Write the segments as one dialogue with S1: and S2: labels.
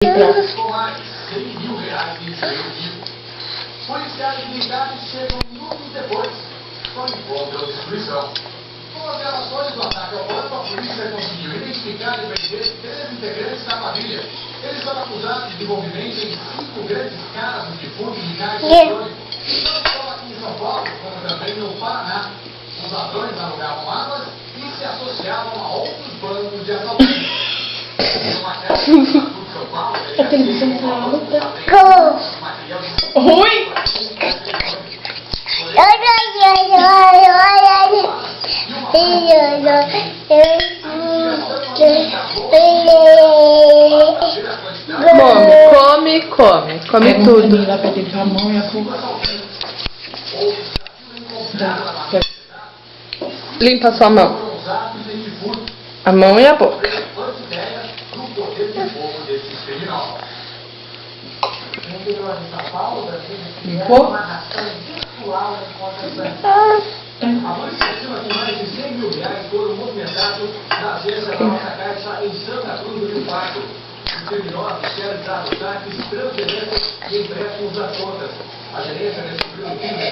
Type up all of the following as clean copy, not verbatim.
S1: Com mais R$100 mil em dinheiro vivo. Policiais militares chegam minutos depois, só encontram destruição. Com as gravações do ataque ao banco, a polícia conseguiu identificar e prender 13 integrantes da quadrilha. Eles são acusados de envolvimento em 5 grandes casos de furto de caixa eletrônico. Não só aqui em São Paulo, como também no Paraná. Os ladrões alugavam armas e se associavam a outros bandos de assaltantes.
S2: A televisão tá alta.
S3: Ruim? Come tudo.
S2: Lá pra dentro a mão e a boca.
S3: Limpa sua mão. A mão e a boca.
S2: Limpou?
S1: A polícia estima que mais de R$100 mil foram movimentados na agência da nossa caixa em Santa Cruz do Rio Pardo. Os criminosos querem dar saques transferências e empréstimos das contas. A gerência descobriu o crime.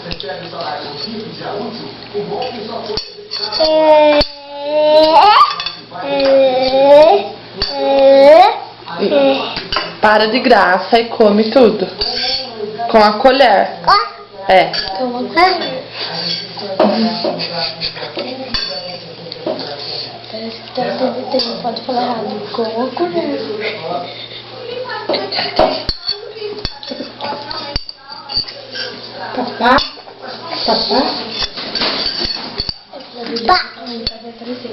S1: Recebe o salário no fim do dia útil, o golpe só foi
S3: Para de graça e come tudo. Com a colher. É.
S2: Pode falar errado. Com a colher. Papá? Papá? Vai aparecer.